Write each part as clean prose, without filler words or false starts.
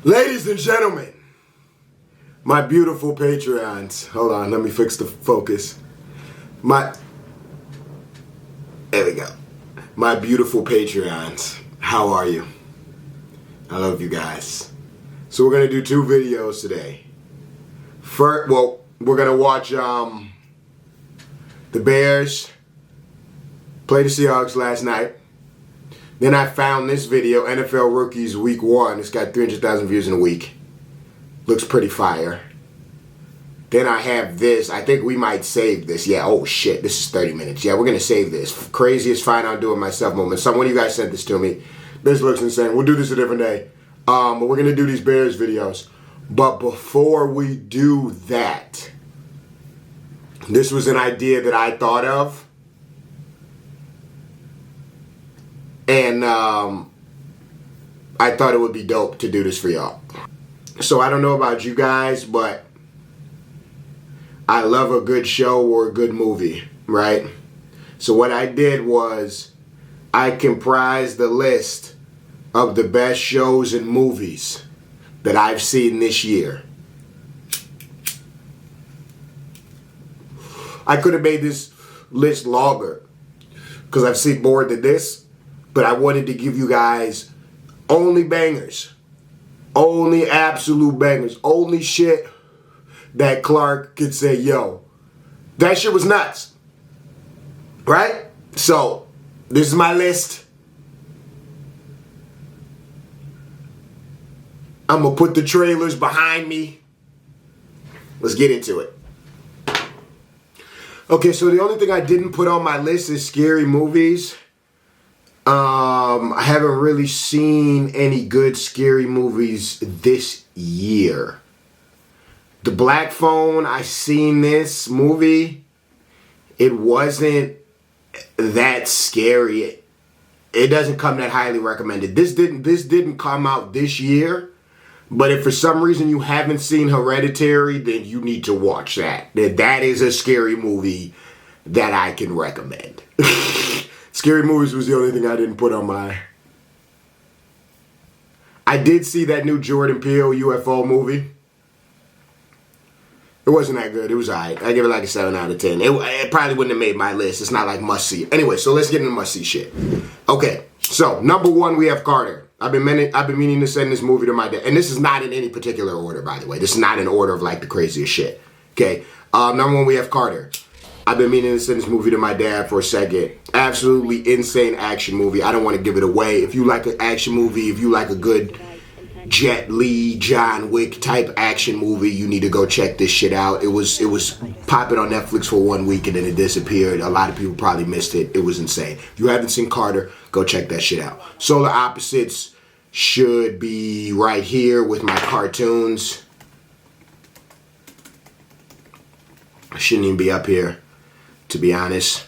Ladies and gentlemen, my beautiful Patreons. Hold on, let me fix the focus. There we go. My beautiful Patreons. How are you? I love you guys. So we're going to do two videos today. First, well, we're going to watch the Bears play the Seahawks last night. Then I found this video, NFL Rookies Week 1. It's got 300,000 views in a week. Looks pretty fire. Then I have this. I think we might save this. Yeah, oh shit, this is 30 minutes. Yeah, we're going to save this. Craziest find out doing myself moment. Some one of you guys sent this to me. This looks insane. We'll do this a different day. But we're going to do these Bears videos. But before we do that, this was an idea that I thought of. And I thought it would be dope to do this for y'all. So I don't know about you guys, but I love a good show or a good movie, right? So what I did was I comprised the list of the best shows and movies that I've seen this year. I could have made this list longer because I've seen more than this. But I wanted to give you guys only bangers. Only absolute bangers. Only shit that Clark could say, yo, that shit was nuts. Right? So, this is my list. I'm going to put the trailers behind me. Let's get into it. Okay, so the only thing I didn't put on my list is scary movies. I haven't really seen any good scary movies this year. The Black Phone, I seen this movie. It wasn't that scary. It doesn't come that highly recommended. This didn't come out this year. But if for some reason you haven't seen Hereditary, then you need to watch that. That is a scary movie that I can recommend. Scary movies was the only thing I didn't put on my... I did see that new Jordan Peele UFO movie. It wasn't that good. It was alright. I give it like a 7 out of 10. It probably wouldn't have made my list. It's not like must see. Anyway, so let's get into must see shit. Okay, so number 1 we have Carter. I've been meaning to send this movie to my dad. And this is not in any particular order, by the way. This is not in order of like the craziest shit. Okay, number 1 we have Carter. I've been meaning to send this movie to my dad for a second. Absolutely insane action movie. I don't want to give it away. If you like an action movie, if you like a good Jet Li, John Wick type action movie, you need to go check this shit out. It was popping on Netflix for 1 week and then it disappeared. A lot of people probably missed it. It was insane. If you haven't seen Carter, go check that shit out. Solar Opposites should be right here with my cartoons. I shouldn't even be up here, to be honest.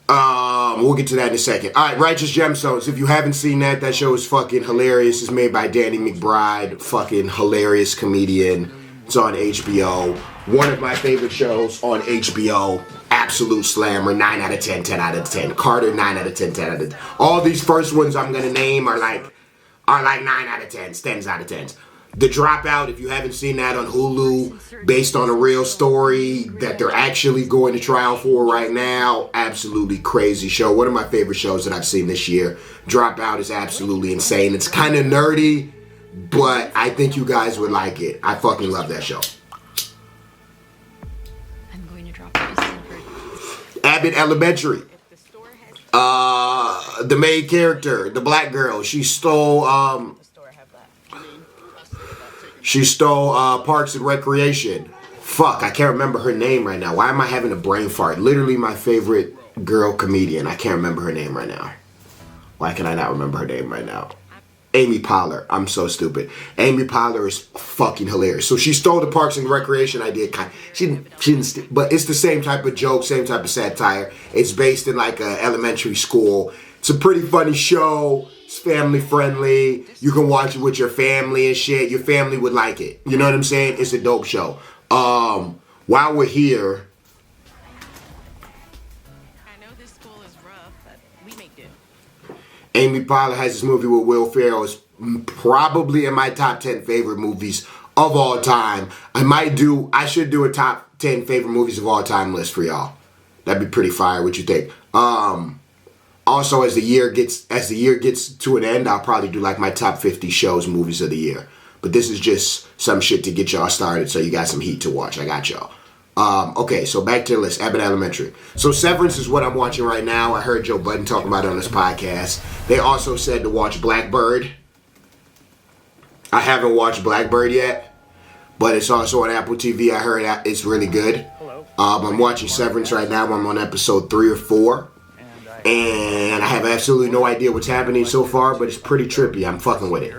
We'll get to that in a second. Alright, Righteous Gemstones. If you haven't seen that, that show is fucking hilarious. It's made by Danny McBride. Fucking hilarious comedian. It's on HBO. One of my favorite shows on HBO. Absolute slammer. 9 out of 10, 10 out of 10. Carter, 9 out of 10, 10 out of 10. All these first ones I'm gonna name are like 9 out of 10s, 10s out of 10s. The Dropout, if you haven't seen that on Hulu, based on a real story that they're actually going to trial for right now. Absolutely crazy show. One of my favorite shows that I've seen this year. Dropout is absolutely insane. It's kind of nerdy, but I think you guys would like it. I fucking love that show. I'm going to drop it. Abbott Elementary. The main character, the black girl, she stole Parks and Recreation. Fuck, I can't remember her name right now. Why am I having a brain fart? Literally my favorite girl comedian. I can't remember her name right now. Why can I not remember her name right now? Amy Poehler. I'm so stupid. Amy Poehler is fucking hilarious. So she stole the Parks and Recreation idea. She didn't, but it's the same type of joke, same type of satire. It's based in like an elementary school. It's a pretty funny show. It's family friendly. You can watch it with your family and shit. Your family would like it. You know what I'm saying? It's a dope show. While we're here, I know this school is rough, but we make do. Amy Poehler has this movie with Will Ferrell. It's probably in my top 10 favorite movies of all time. I should do a top 10 favorite movies of all time list for y'all. That'd be pretty fire. What you think? Also, as the year gets to an end, I'll probably do like my top 50 shows, movies of the year. But this is just some shit to get y'all started, so you got some heat to watch. I got y'all. Okay, so back to the list. Abbott Elementary. So Severance is what I'm watching right now. I heard Joe Budden talking about it on his podcast. They also said to watch Blackbird. I haven't watched Blackbird yet, but it's also on Apple TV. I heard it's really good. I'm watching Severance right now. I'm on episode 3 or 4. And I have absolutely no idea what's happening so far, but it's pretty trippy. I'm fucking with it.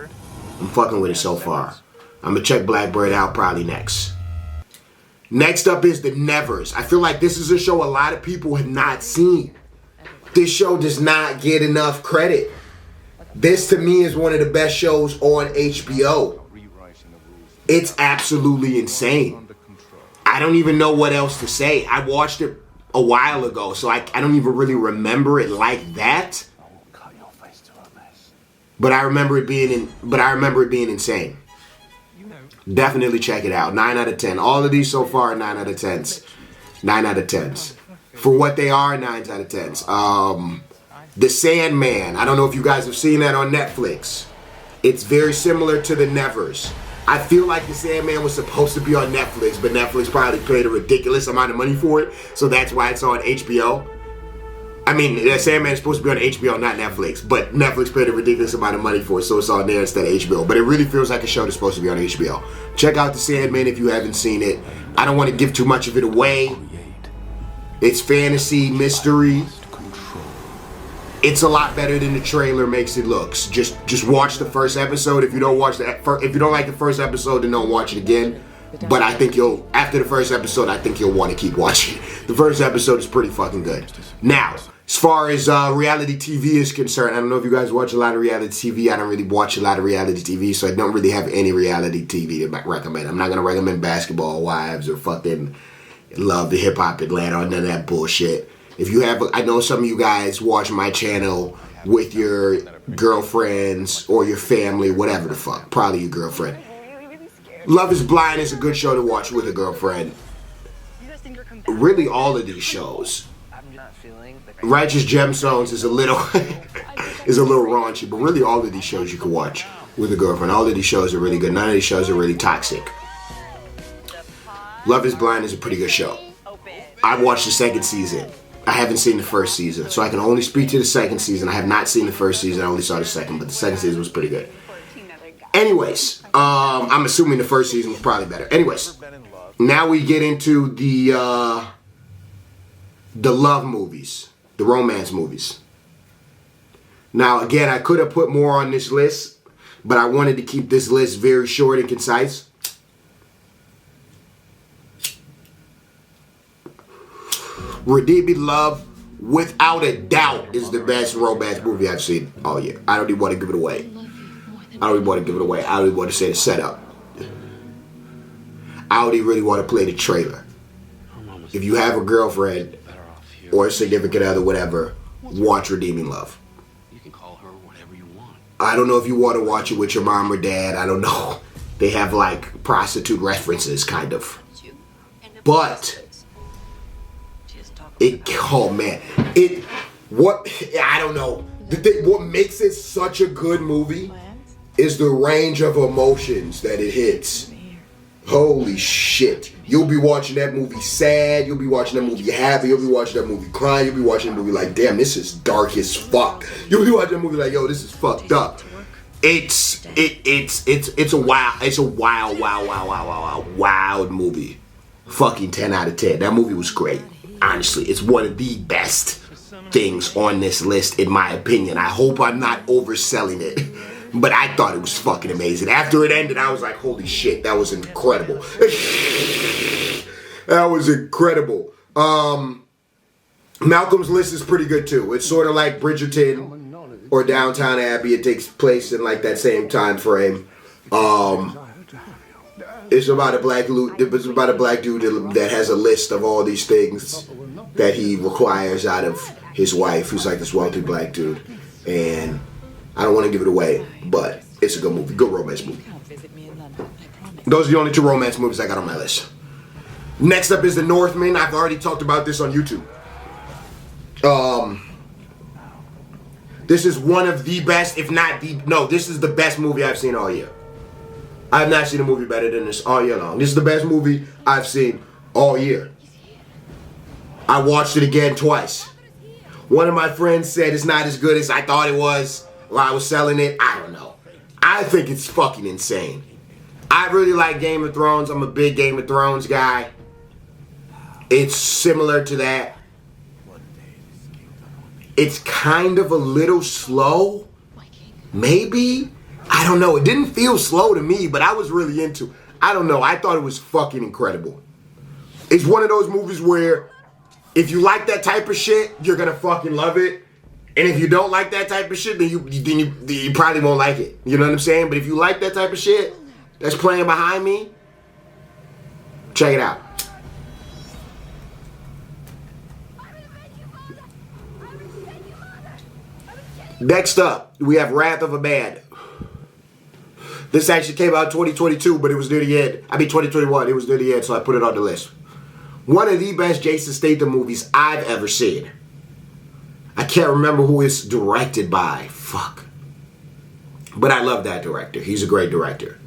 I'm fucking with it so far. I'm going to check Blackbird out probably next. Next up is The Nevers. I feel like this is a show a lot of people have not seen. This show does not get enough credit. This to me is one of the best shows on HBO. It's absolutely insane. I don't even know what else to say. I watched it a while ago, so I don't even really remember it like that. But I remember it being insane. Definitely check it out. 9 out of 10. All of these so far are 9 out of 10s. 9 out of 10s. For what they are, 9 out of 10s. The Sandman. I don't know if you guys have seen that on Netflix. It's very similar to The Nevers. I feel like The Sandman was supposed to be on Netflix, but Netflix probably paid a ridiculous amount of money for it, so that's why it's on HBO. I mean, The Sandman is supposed to be on HBO, not Netflix, but Netflix paid a ridiculous amount of money for it, so it's on there instead of HBO. But it really feels like a show that's supposed to be on HBO. Check out The Sandman if you haven't seen it. I don't want to give too much of it away. It's fantasy, mystery. It's a lot better than the trailer makes it look. Just watch the first episode. If you don't like the first episode, then don't watch it again. But I think after the first episode, I think you'll want to keep watching. The first episode is pretty fucking good. Now, as far as reality TV is concerned, I don't know if you guys watch a lot of reality TV. I don't really watch a lot of reality TV, so I don't really have any reality TV to recommend. I'm not going to recommend Basketball Wives or fucking Love the Hip Hop Atlanta or none of that bullshit. If you have, I know some of you guys watch my channel with your girlfriends or your family, whatever the fuck. Probably your girlfriend. Love is Blind is a good show to watch with a girlfriend. Really, all of these shows. Righteous Gemstones is a little raunchy, but really all of these shows you can watch with a girlfriend. All of these shows are really good. None of these shows are really toxic. Love is Blind is a pretty good show. I watched the second season. I haven't seen the first season, so I can only speak to the second season. I have not seen the first season. I only saw the second, but the second season was pretty good. Anyways, I'm assuming the first season was probably better. Anyways, now we get into the love movies, the romance movies. Now, again, I could have put more on this list, but I wanted to keep this list very short and concise. Redeeming Love, without a doubt, is the best romance movie I've seen all year. I don't even want to give it away. I don't even want to say the setup. I don't even really want to play the trailer. If you have a girlfriend or a significant other, whatever, watch Redeeming Love. You can call her whatever you want. I don't know if you want to watch it with your mom or dad. I don't know. They have like prostitute references, kind of. But I don't know. What makes it such a good movie is the range of emotions that it hits. Holy shit. You'll be watching that movie sad, you'll be watching that movie happy, you'll be watching that movie crying, you'll be watching that movie like, damn, this is dark as fuck. You'll be watching that movie like, yo, this is fucked up. It's a wild movie. Fucking 10 out of 10. That movie was great. Honestly, it's one of the best things on this list, in my opinion. I hope I'm not overselling it, but I thought it was fucking amazing. After it ended, I was like, holy shit, that was incredible. That was incredible. Malcolm's List is pretty good too. It's sort of like Bridgerton or Downton Abbey. It takes place in like that same time frame. It's about a black dude that has a list of all these things that he requires out of his wife, who's like this wealthy black dude. And I don't want to give it away, but It's a good movie. Good romance movie. Those are the only 2 romance movies I got on my list. Next up is The Northman. I've already talked about this on YouTube. This is one of the best, if not the... No, this is the best movie I've seen all year. I have not seen a movie better than this all year long. This is the best movie I've seen all year. I watched it again twice. One of my friends said it's not as good as I thought it was while I was selling it. I don't know. I think it's fucking insane. I really like Game of Thrones. I'm a big Game of Thrones guy. It's similar to that. It's kind of a little slow. Maybe. I don't know. It didn't feel slow to me, but I was really into it. I don't know. I thought it was fucking incredible. It's one of those movies where if you like that type of shit, you're going to fucking love it. And if you don't like that type of shit, then you probably won't like it. You know what I'm saying? But if you like that type of shit that's playing behind me, check it out. Next up, we have Wrath of a Man. This actually came out 2022, but it was near the end. 2021. It was near the end, so I put it on the list. One of the best Jason Statham movies I've ever seen. I can't remember who it's directed by. Fuck. But I love that director. He's a great director.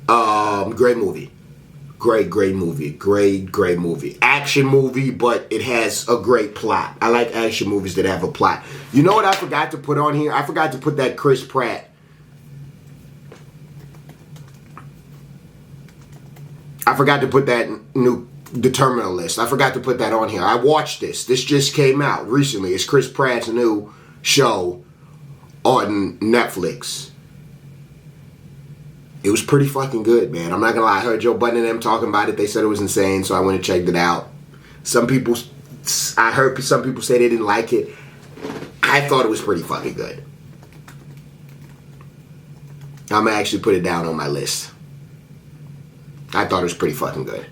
Great movie. Great movie. Great movie. Action movie, but it has a great plot. I like action movies that have a plot. You know what I forgot to put on here? I forgot to put that Chris Pratt. I forgot to put that The Terminal List. I forgot to put that on here. I watched this. This just came out recently. It's Chris Pratt's new show on Netflix. It was pretty fucking good, man. I'm not gonna lie. I heard Joe Budden and them talking about it. They said it was insane, so I went and checked it out. I heard some people say they didn't like it. I thought it was pretty fucking good. I'm gonna actually put it down on my list. I thought it was pretty fucking good.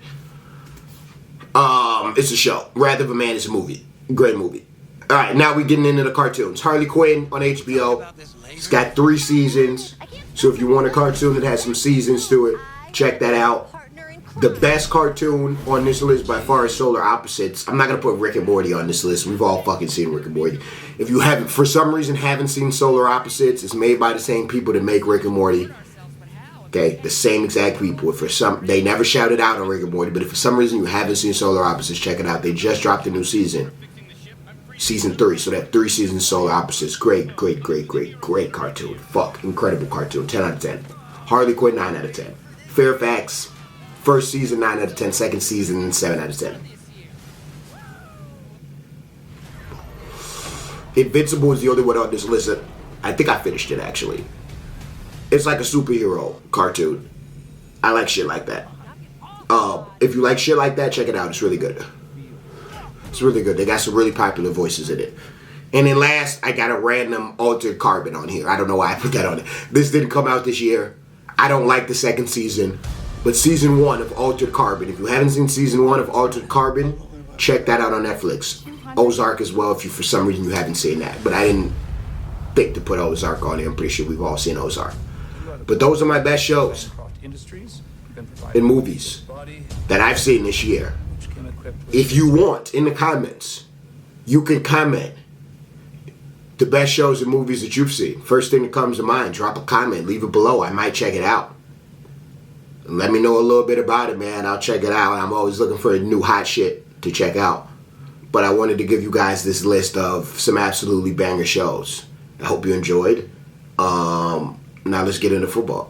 It's a show. Wrath of a Man is a movie. Great movie. Alright, now we're getting into the cartoons. Harley Quinn on HBO. It's got 3 seasons. So if you want a cartoon that has some seasons to it, check that out. The best cartoon on this list by far is Solar Opposites. I'm not going to put Rick and Morty on this list. We've all fucking seen Rick and Morty. If you haven't, for some reason, haven't seen Solar Opposites, it's made by the same people that make Rick and Morty. Okay, the same exact people. They never shouted out on Rick and Morty, but if for some reason you haven't seen Solar Opposites, check it out. They just dropped a new season. Season 3, so that 3 seasons of Solar Opposites. Great cartoon. Fuck, incredible cartoon. 10 out of 10. Harley Quinn, 9 out of 10. Fairfax, first season, 9 out of 10. Second season, 7 out of 10. Invincible is the only one on this list. I think I finished it, actually. It's like a superhero cartoon. I like shit like that. If you like shit like that, check it out. It's really good. It's really good. They got some really popular voices in it. And then last, I got a random Altered Carbon on here. I don't know why I put that on it. This didn't come out this year. I don't like the second season. But season 1 of Altered Carbon. If you haven't seen season 1 of Altered Carbon, check that out on Netflix. Ozark as well, if you for some reason you haven't seen that. But I didn't think to put Ozark on there. I'm pretty sure we've all seen Ozark. But those are my best shows and movies that I've seen this year. If you want, in the comments, you can comment the best shows and movies that you've seen. First thing that comes to mind, drop a comment, leave it below. I might check it out. And let me know a little bit about it, man. I'll check it out. I'm always looking for new hot shit to check out. But I wanted to give you guys this list of some absolutely banger shows. I hope you enjoyed. Now let's get into football.